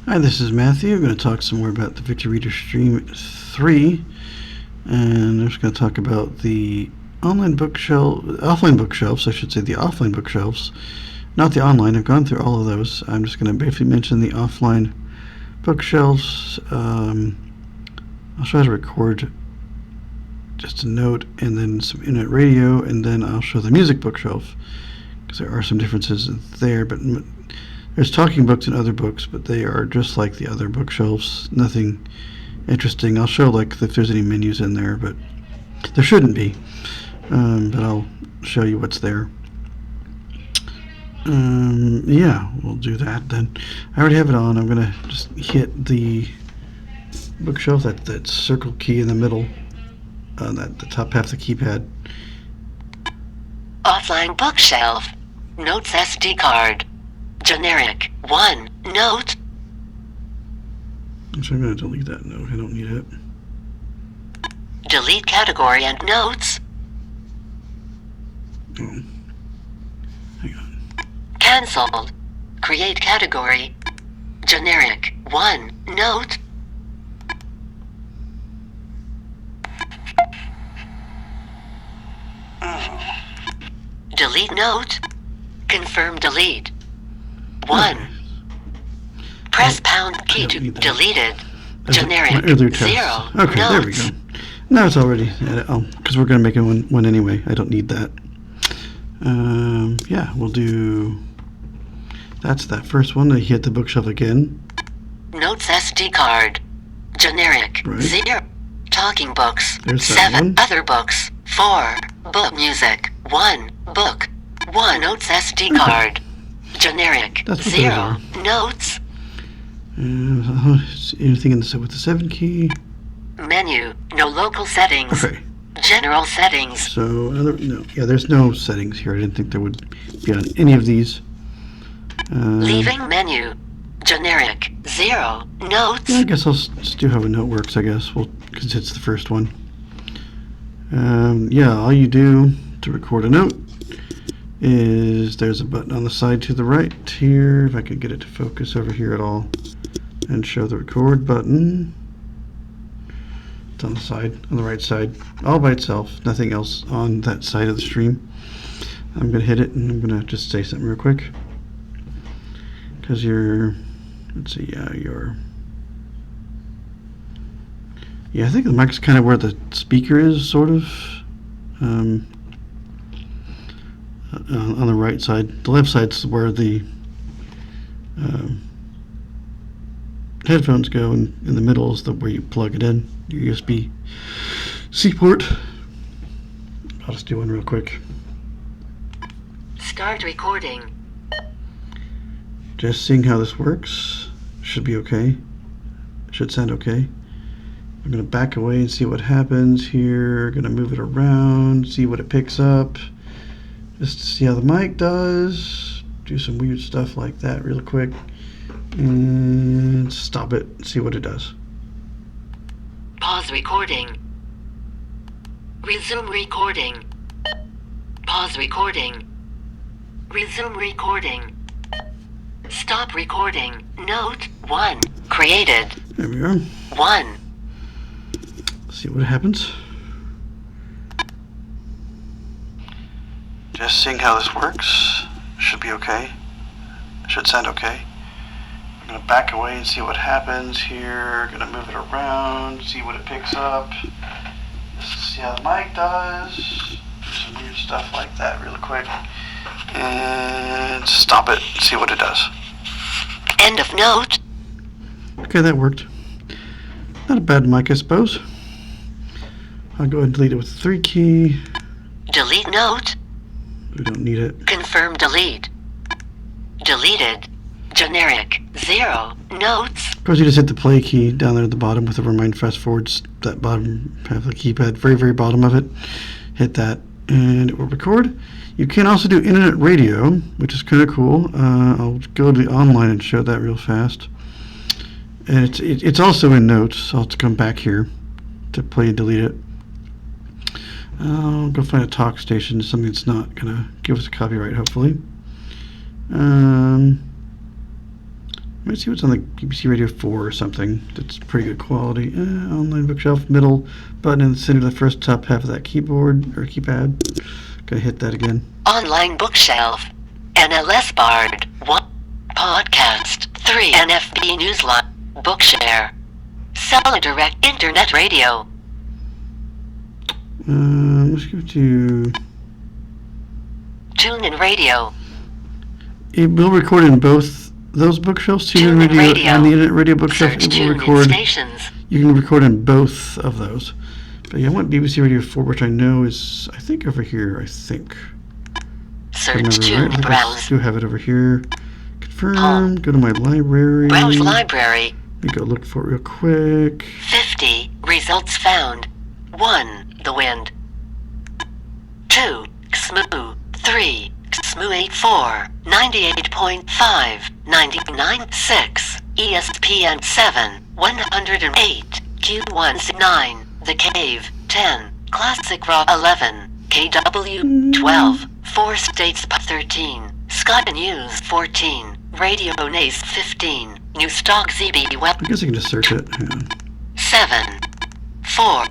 Hi, this is Matthew. I'm going to talk some more about the VictorReader Stream 3, and I'm just going to talk about the offline bookshelves, I should say the offline bookshelves, not the online. I've gone through all of those. I'm just going to briefly mention the offline bookshelves. I'll try to record just a note and then some internet radio, and then I'll show the music bookshelf, because there are some differences there, but there's talking books and other books, but they are just like the other bookshelves. Nothing interesting. I'll show like if there's any menus in there, but there shouldn't be. But I'll show you what's there. Yeah, we'll do that then. I already have it on. I'm gonna just hit the bookshelf, that circle key in the middle, the top half of the keypad. Offline bookshelf. Notes SD card. Generic 1 note. So I'm going to delete that note. I don't need it. Delete category and notes. Oh. Hang on. Cancelled. Create category. Generic 1 note. Delete note. Confirm delete. 1. Okay. Press pound key to deleted. Generic 0. Okay, there we go. Now it's already because we're going to make it one anyway. I don't need that. Yeah, we'll do. That's that first one. I hit the bookshelf again. Notes SD card. Generic 0. Talking books. There's 7 other books. 4 book music. 1 book. 1 notes SD card. Generic 0 notes. Anything with the 7 key? Menu. No local settings. Okay. General settings. So there's no settings here. I didn't think there would be on any of these. Leaving menu. Generic 0 notes. Yeah, I guess I'll just do how a note works. I guess because it's the first one. Yeah, all you do to record a note is there's a button on the side to the right here, if I could get it to focus over here at all, and show the record button. It's on the side, on the right side, all by itself, nothing else on that side of the stream. I'm going to hit it, and I'm going to just say something real quick, because let's see, I think the mic's kind of where the speaker is, sort of. On the right side. The left side's where the headphones go, and in the middle is where you plug it in, your USB-C port. I'll just do one real quick. Start recording. Just seeing how this works. Should be okay. Should sound okay. I'm going to back away and see what happens here. Going to move it around, see what it picks up. Just to see how the mic does. Do some weird stuff like that real quick. And stop it. See what it does. Pause recording. Resume recording. Pause recording. Resume recording. Stop recording. Note 1. Created. There we are. 1. See what happens. Just seeing how this works. Should be okay. Should sound okay. I'm going to back away and see what happens here. Going to move it around, see what it picks up. Just to see how the mic does. Do some weird stuff like that really quick. And stop it. See what it does. End of note. Okay, that worked. Not a bad mic, I suppose. I'll go ahead and delete it with the 3 key. Delete note. We don't need it. Confirm delete. Deleted. Generic 0 notes. Of course, you just hit the play key down there at the bottom with the remind fast forwards, that bottom half of the keypad, very, very bottom of it. Hit that and it will record. You can also do internet radio, which is kind of cool. I'll go to the online and show that real fast. And it's also in notes, so I'll have to come back here to play and delete it. I'll go find a talk station, something that's not going to give us a copyright, hopefully. Let me see what's on the BBC Radio 4 or something. That's pretty good quality. Online bookshelf, middle button in the center of the first top half of that keyboard or keypad. Gotta hit that again. Online bookshelf. NLS Bard. 1. Podcast. 3. NFB Newsline. Bookshare. Seller Direct Internet Radio. Let's go to... TuneIn Radio. It will record in both those bookshelves, TuneIn Radio and the Internet Radio bookshelf. Search It will TuneIn record. stations. You can record in both of those. But yeah, I want BBC Radio 4, which I know is, I think, over here. I think. Search Remember, tune right? I think I browse. do have it over here. Confirm. Home. Go to my library. Browse library. Let me go look for it real quick. 50. Results found. 1. The Wind. 2. XSMU. 3. XSMU 84. 98.5. 99.6. ESPN 7. 108. Q19. The Cave. 10. Classic Rock 11. KW 12. 4 States 13. Sky News 14. Radio Nace 15. New Stock ZB Web. I guess I can just search it. Hang on. 7. 4.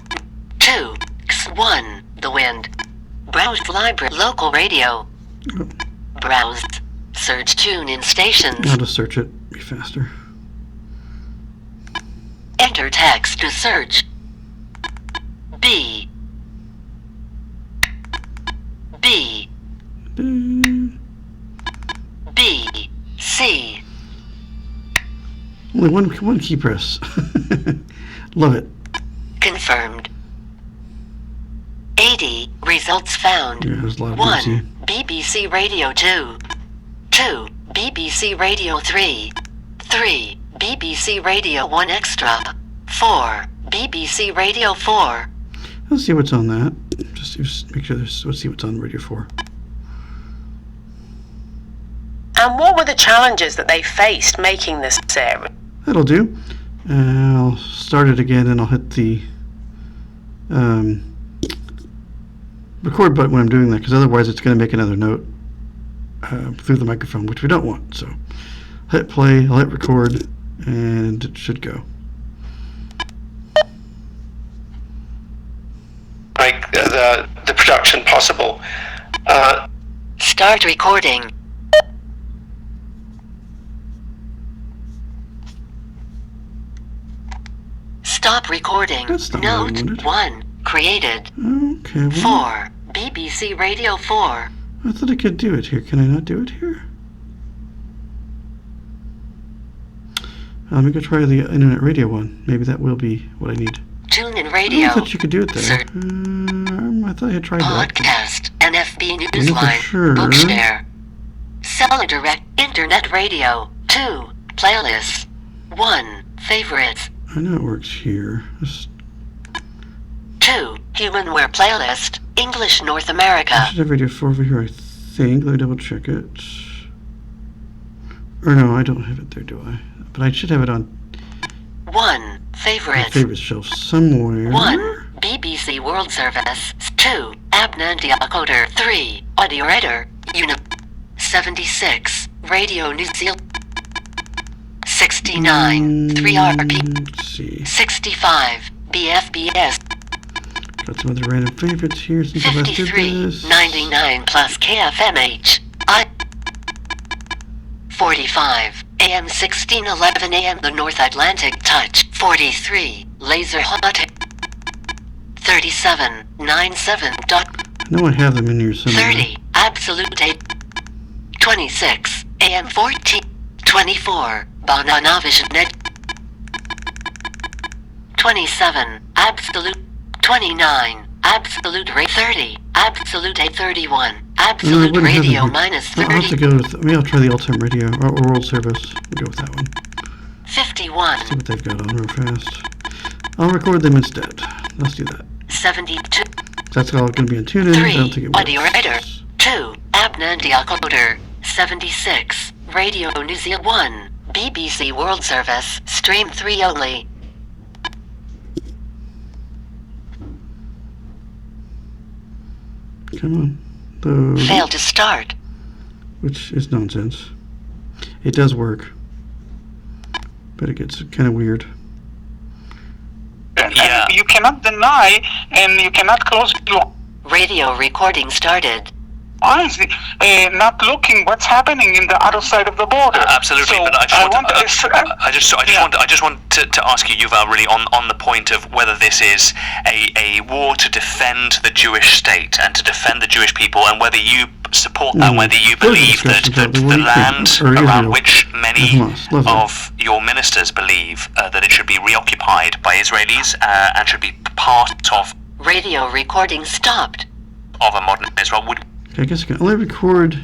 2. X1. The Wind. Browse library local radio. Oh, Browse. Search tune in stations. I'll just search it. Be faster. Enter text to search. B. B. B. C. Only one key press. Love it. Confirmed. 80. Results found. Yeah, there's a lot of 1. BBC. BBC Radio 2. 2. BBC Radio 3. 3. BBC Radio 1 Extra. 4. BBC Radio 4. Let's see what's on that. Just make sure let's see what's on Radio 4. And what were the challenges that they faced making this series? That'll do. I'll start it again and I'll hit the record button when I'm doing that, because otherwise it's going to make another note through the microphone, which we don't want. So hit play, I'll hit record, and it should go. Make the production possible. Start recording. Stop recording. That's not what I Note wanted. 1. Created. Okay, well, 4. BBC Radio 4. I thought I could do it here. Can I not do it here? Let me go try the Internet Radio one. Maybe that will be what I need. TuneIn Oh, Radio. I thought you could do it there. Sir. I thought I had tried that. Podcast. NFB for Newsline. sure. Bookshare. Seller Direct Internet Radio. 2. Playlists. 1. Favorites. I know it works here. Just, 2. Humanware Playlist. English North America. I should have Radio 4 over here, I think. Let me double check it. Or no, I don't have it there, do I? But I should have it on 1. my Favorites. favorites shelf somewhere. 1. BBC World Service. 2. Abnandia Coder. 3. AudioReader. Unit 76. Radio New Zealand. 69. 3RP. Let's see. 65. BFBS. Got some other random favorites here since I last did 53. this. 99 plus KFMH. 45. AM 1611 AM The North Atlantic Touch. 43. Laser Hot. 37. 97. I know I have them in here somewhere. 30. Absolute 8. 26. AM 14. 24. Banana Vision Net. 27. Absolute. 29. Absolute Rate 30. Absolute 831. No, I Absolute wouldn't have them Radio here. minus I'll have to 30. go with, maybe I'll try the all-time radio or world service. We'll go with that one. 51. See what they've got on real fast. I'll record them instead. Let's do that. 72. That's all going to be on TuneIn. I don't think 3. it works. AudioReader. 2. Abnandia Coder. 76. Radio New Zealand 1. BBC World Service. Stream 3 only. Come on. Load. Failed to start. Which is nonsense. It does work. but it gets kind of weird. And you cannot deny and you cannot close your Radio recording started. eyes, not looking what's happening in the other side of the border. Absolutely, So but I just want to ask you, Yuval, really on the point of whether this is a war to defend the Jewish state and to defend the Jewish people, and whether you support that, whether you believe that the land around which many of your ministers believe that it should be reoccupied by Israelis and should be part of Radio recording stopped. a modern Israel would. I guess I can only record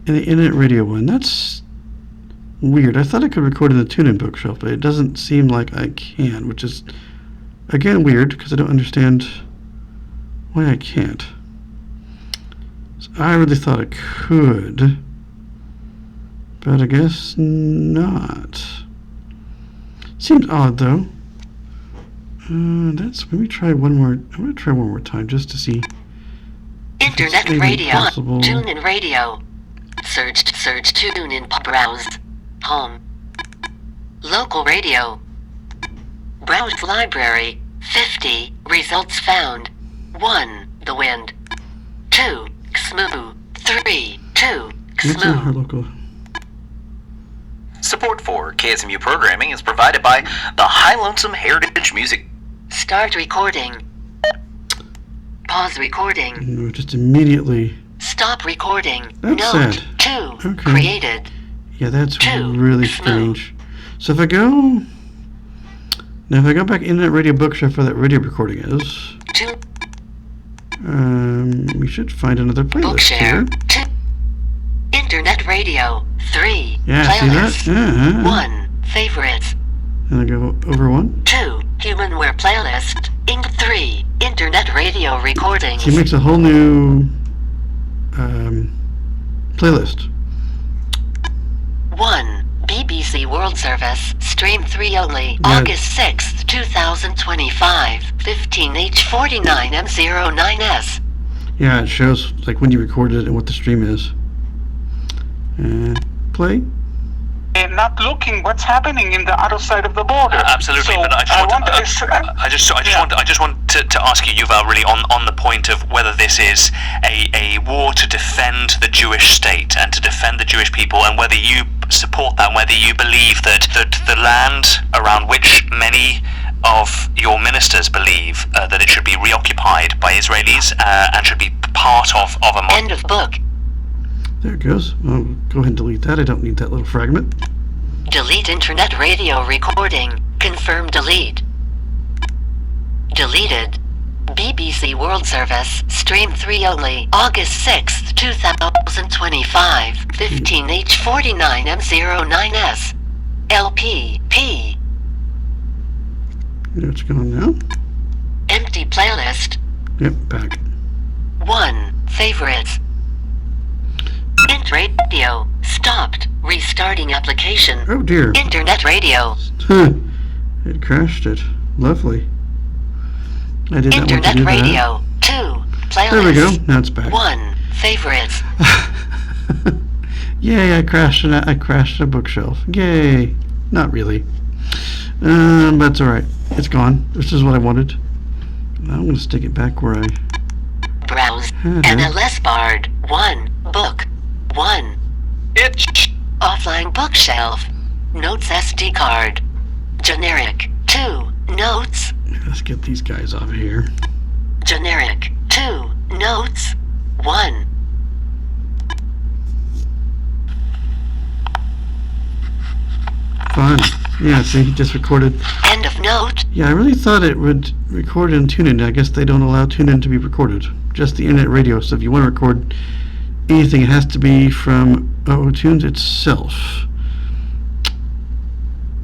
in the internet radio one. That's weird. I thought I could record in the TuneIn bookshelf, but it doesn't seem like I can, which is, again, weird, because I don't understand why I can't. So I really thought I could, but I guess not. Seems odd, though. Let me try one more. I'm going to try one more time, just to see. Internet even radio. possible. TuneIn radio. Search TuneIn browse. Home. Local radio. Browse library. 50. Results found. 1. The wind. 2. Xmoo. 3. 2. What's our Xmoo. local? Support for KSMU programming is provided by the High Lonesome Heritage Music. Start recording. Pause recording. No, just immediately. Stop recording. That's Note sad. 2. Okay. Created. Yeah, that's 2. really Xmoo. strange. So if I go back Internet Radio Bookshelf where that radio recording is, 2. we should find another playlist here. Bookshare. 2. Internet radio. 3. Yeah, see that? Playlist. Yeah. 1. Favorites. And I go over one. 2. Humanware playlist. 3. Internet radio recordings. She makes a whole new playlist. 1. BBC World Service. Stream 3 only. Yeah. August 6th, 2025. 15H49M09S. Yeah, it shows like when you recorded it and what the stream is. And play. not looking what's happening in the other side of the border. Absolutely, So but I just want to ask you, Yuval, really on the point of whether this is a war to defend the Jewish state and to defend the Jewish people, and whether you support that, whether you believe that the land around which many of your ministers believe that it should be reoccupied by Israelis and should be part of a modern... End of book. There it goes. I'll go ahead and delete that. I don't need that little fragment. Delete internet radio recording. Confirm delete. Deleted. BBC World Service. Stream 3 only. August 6th, 2025. 15H49M09S. LP. P. There it's gone now. Empty playlist. Yep, back. 1. Favorites. Int radio. Stopped. Restarting application. Oh dear. Internet radio. It crashed it. Lovely. I did not want to Internet do radio. 2. Playlist. There we go. Now it's back. 1. Favorites. Yay! I crashed a bookshelf. Yay! Not really. But it's all right. It's gone. This is what I wanted. I'm going to stick it back where I Browse. had it. NLS barred. 1. Book. 1. Itch. Offline bookshelf. Notes SD card. Generic. 2. Notes. Let's get these guys off of here. Generic. 2. Notes. 1. Fun. Yeah, see, he just recorded. End of note. Yeah, I really thought it would record in TuneIn. I guess they don't allow TuneIn to be recorded. Just the internet radio. So if you want to record anything, it has to be from OOTunes itself.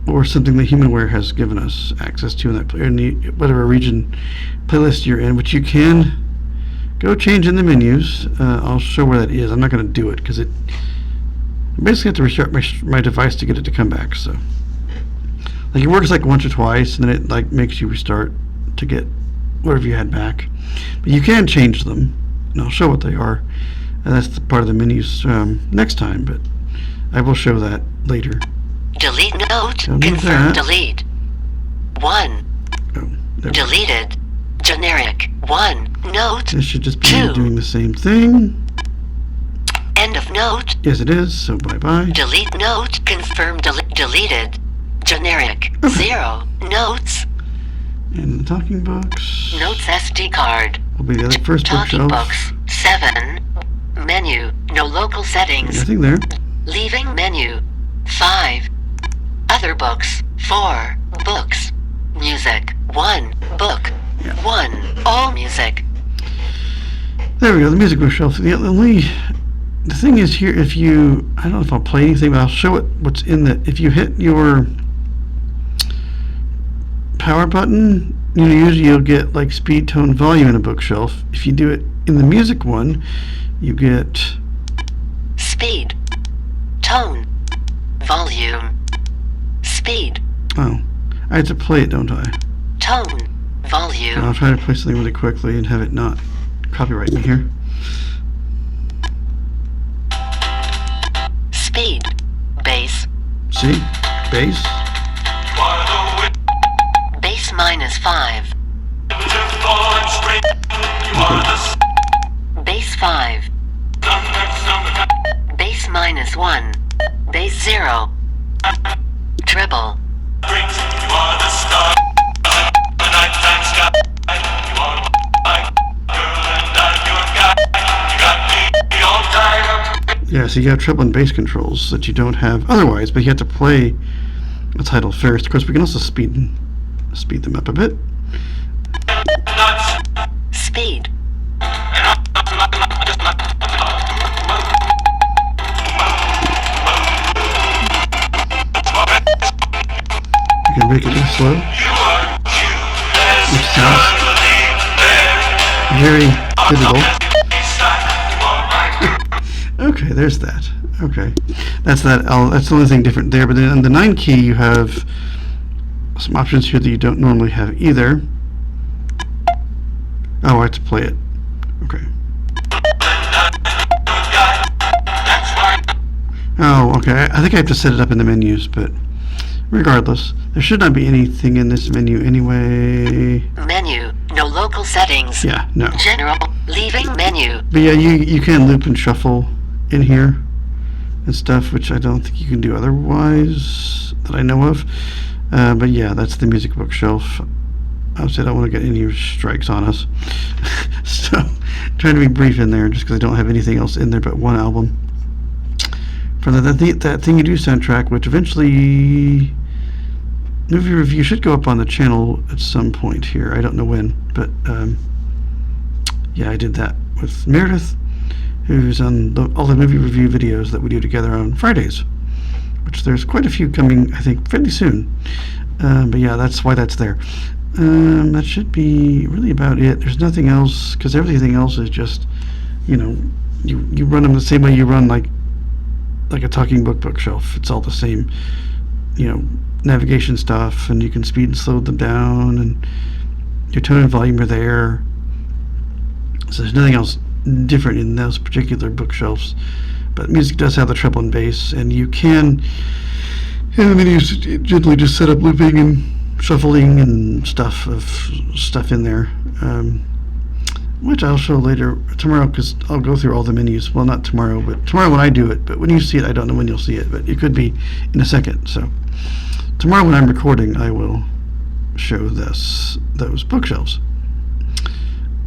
Or something that Humanware has given us access to in that in the whatever region playlist you're in, which you can go change in the menus. I'll show where that is. I'm not going to do it because I basically have to restart my device to get it to come back. So, like, it works like once or twice, and then it like makes you restart to get whatever you had back. But you can change them, and I'll show what they are. And that's the part of the menus next time. But I will show that later. Delete note. Don't need Confirm that. delete. 1. Oh, there we go. Deleted. Generic. 1. Note. This should just be 2. doing the same thing. End of note. Yes, it is, so bye-bye. Delete note. Confirm deleted. Generic. Okay. 0. Notes. And the talking books Notes SD card. will be the other first Talking bookshelf. books. 7. Menu. No local settings. Nothing there. Leaving menu. 5. Other books. 4. Books. Music. 1. Book. Yeah. 1. All music. There we go, the music bookshelf. The thing is here, if you, I don't know if I'll play anything, but I'll show it what's in the, if you hit your power button, usually you'll get like speed, tone, volume in a bookshelf. If you do it in the music one, you get Speed. Tone. Volume. Speed. oh, I have to play it, don't I? Tone. And Volume. I'll try to play something really quickly and have it not copyright me here. Speed. Bass. See? Bass. Bass minus 5. Bass 5. Bass minus 1. Bass 0. Treble. Yeah, so you have treble and bass controls that you don't have otherwise, but you have to play the title first. Of course, we can also speed them up a bit. Speed. You can make it real slow. Which sounds very digital. Okay, there's that. Okay, that's that. That's the only thing different there. But then on the 9 key, you have some options here that you don't normally have either. Oh, I have to play it. Okay. Oh, okay. I think I have to set it up in the menus, but regardless, there should not be anything in this menu anyway. Menu. No local settings. Yeah, no. General. Leaving menu. But yeah, you can loop and shuffle in here and stuff, which I don't think you can do otherwise that I know of. But yeah, that's the music bookshelf. Obviously, I don't want to get any strikes on us. So, trying to be brief in there just because I don't have anything else in there but one album. For that Thing You Do soundtrack, which eventually movie review should go up on the channel at some point here. I don't know when, but yeah, I did that with Meredith, who's on all the movie review videos that we do together on Fridays, which there's quite a few coming, I think, fairly soon. But yeah, that's why that's there. That should be really about it. There's nothing else, because everything else is just, you run them the same way you run like a talking book bookshelf. It's all the same, navigation stuff, and you can speed and slow them down, and your tone and volume are there. So there's nothing else different in those particular bookshelves. But music does have the treble and bass, and you can, in the menus, generally just set up looping and shuffling and stuff in there, which I'll show later tomorrow, because I'll go through all the menus. Well, not tomorrow, but tomorrow when I do it. But when you see it, I don't know when you'll see it, but it could be in a second. So tomorrow when I'm recording, I will show those bookshelves.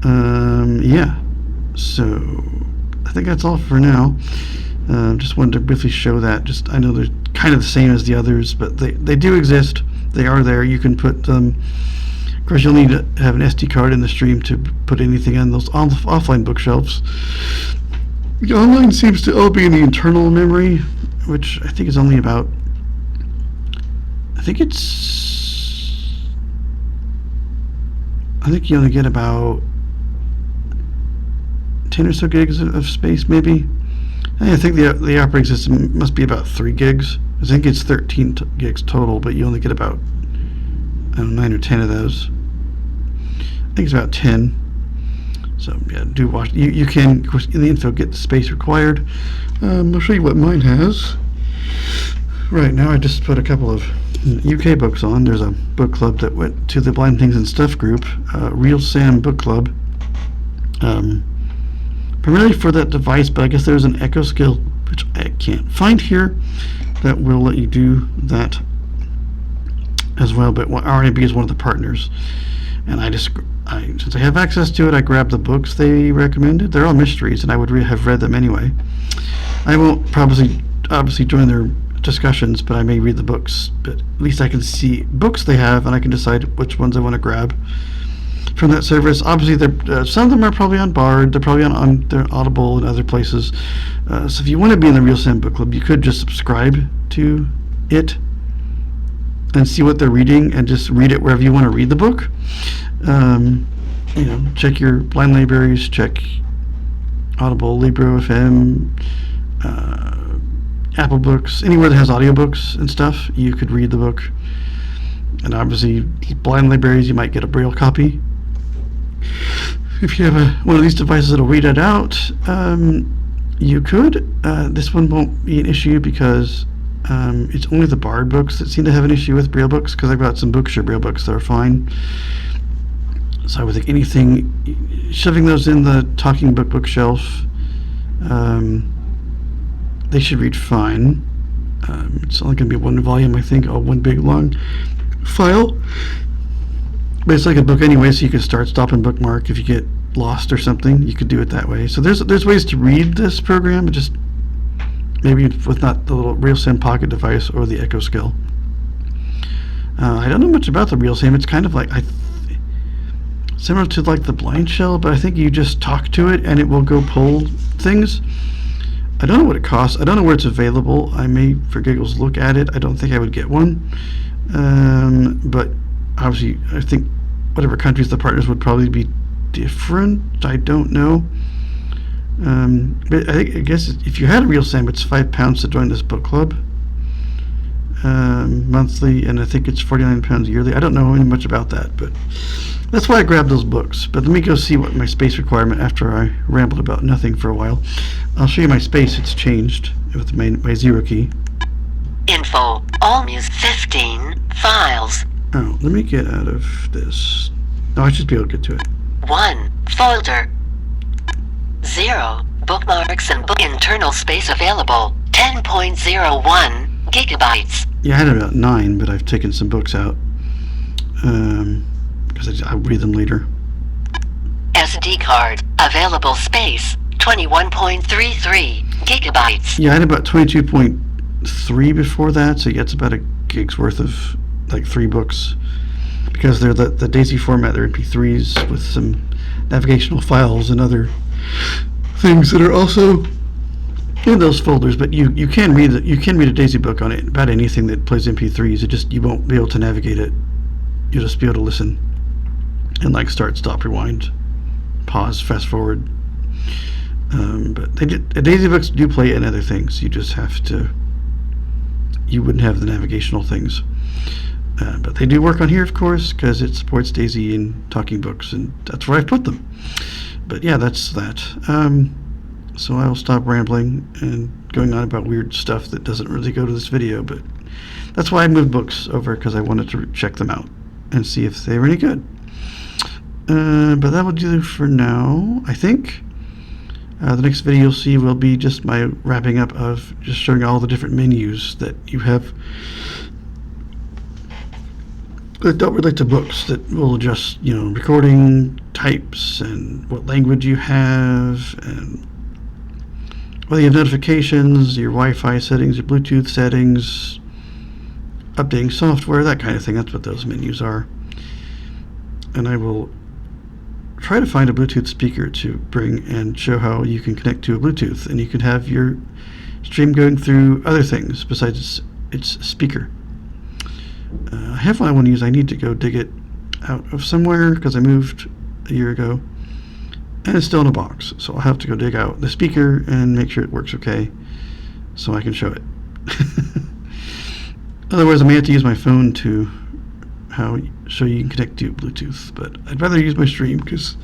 Yeah, so I think that's all for now. Just wanted to briefly show that. I know they're kind of the same as the others, but they do exist. They are there. You can put them. Of course, you'll need to have an SD card in the stream to put anything on those offline bookshelves. The online seems to all be in the internal memory, which I think is only about. I think you only get about 10 or so gigs of space, maybe. I think the operating system must be about 3 gigs. I think it's 13 gigs total, but you only get about 9 or 10 of those. I think it's about 10. So yeah, do watch. You can, of course, in the info, get the space required. I'll show you what mine has. Right now I just put a couple of UK books on. There's a book club that went to the Blind Things and Stuff group, Real Sam Book Club. Primarily for that device, but I guess there's an Echo skill, which I can't find here, that will let you do that as well. But RNB is one of the partners, and since I have access to it, I grabbed the books they recommended. They're all mysteries, and I would have read them anyway. I won't obviously join their discussions, but I may read the books. But at least I can see books they have, and I can decide which ones I want to grab from that service. Obviously, some of them are probably on Bard. They're probably on their Audible and other places. So if you want to be in the Real Sam Book Club, you could just subscribe to it and see what they're reading, and just read it wherever you want to read the book. Check your blind libraries, check Audible, Libro FM, Apple Books, anywhere that has audiobooks and stuff, you could read the book. And obviously, blind libraries, you might get a Braille copy. If you have one of these devices that'll read it out, you could. This one won't be an issue because it's only the Bard books that seem to have an issue with Braille books, because I've got some Bookshare Braille books that are fine. So I would think shoving those in the talking book bookshelf, they should read fine. It's only going to be one volume, I think, or one big long file. But it's like a book anyway, so you can start, stop, and bookmark. If you get lost or something, you could do it that way. So there's ways to read this program, just maybe with not the little Real Sam Pocket device or the Echo Skill. I don't know much about the Real Sam. It's kind of like similar to like the Blind Shell, but I think you just talk to it and it will go pull things. I don't know what it costs. I don't know where it's available. I may, for giggles, look at it. I don't think I would get one. But obviously, I think whatever countries the partners would probably be different. I don't know. But I guess if you had a Real Sam, it's £5 to join this book club monthly, and I think it's £49 yearly. I don't know much about that, but that's why I grabbed those books. But let me go see what my space requirement, after I rambled about nothing for a while. I'll show you my space. It's changed with my zero key. Info. All music 15 files. Oh, let me get out of this. No, I should be able to get to it. 1 folder. 0 bookmarks and internal space available. 10.01 gigabytes. Yeah, I had about 9, but I've taken some books out because I'll read them later. SD card. Available space. 21.33 gigabytes. Yeah, I had about 22.3 before that, so yeah, it's about a gig's worth of like 3 books, because they're the DAISY format. They're MP3s with some navigational files and other things that are also in those folders. But you can read a DAISY book on it, about anything that plays MP3s. You won't be able to navigate it. You'll just be able to listen and like start, stop, rewind, pause, fast forward. But DAISY books do play in other things. You just have to. You wouldn't have the navigational things. But they do work on here, of course, because it supports DAISY and talking books, and that's where I put them. But yeah, that's that. So I will stop rambling and going on about weird stuff that doesn't really go to this video, but that's why I moved books over, because I wanted to check them out and see if they were any good. But that will do for now, I think. The next video you'll see will be just my wrapping up of just showing all the different menus that you have that don't relate to books, that will adjust, recording types and what language you have, and whether you have notifications, your Wi-Fi settings, your Bluetooth settings, updating software, that kind of thing. That's what those menus are. And I will try to find a Bluetooth speaker to bring and show how you can connect to a Bluetooth, and you can have your stream going through other things besides its speaker. I have one I want to use. I need to go dig it out of somewhere because I moved a year ago, and it's still in a box, so I'll have to go dig out the speaker and make sure it works okay so I can show it. Otherwise, I may have to use my phone to show you can connect to Bluetooth, but I'd rather use my stream because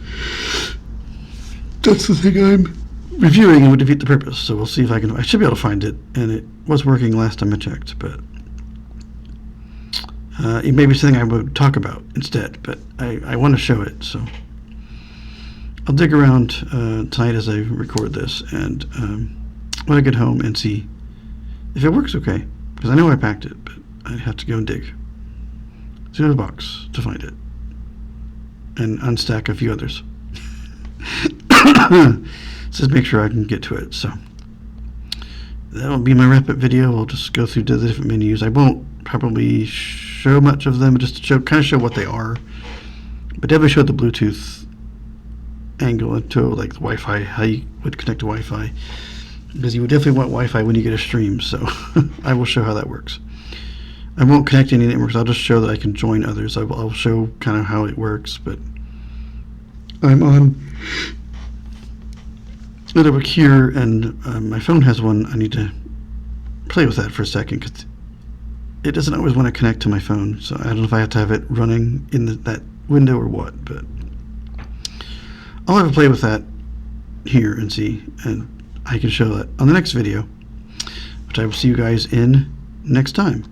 that's the thing I'm reviewing it would defeat the purpose. So we'll see if I should be able to find it, and it was working last time I checked, but it may be something I would talk about instead, but I want to show it, so I'll dig around tonight as I record this, and when I get home and see if it works okay, because I know I packed it, but I'd have to go and dig through the box to find it and unstack a few others. Just make sure I can get to it. So that'll be my wrap-up video. I'll just go through the different menus. I won't probably show much of them, just to kind of show what they are, but definitely show the Bluetooth angle into like the Wi-Fi, how you would connect to Wi-Fi, because you would definitely want Wi-Fi when you get a stream. So I will show how that works. I won't connect any networks. I'll just show that I can join others. I'll show kind of how it works, but I'm on over here, and my phone has one. I need to play with that for a second, because it doesn't always want to connect to my phone, so I don't know if I have to have it running in that window or what, but I'll have to play with that here and see, and I can show that on the next video, which I will see you guys in next time.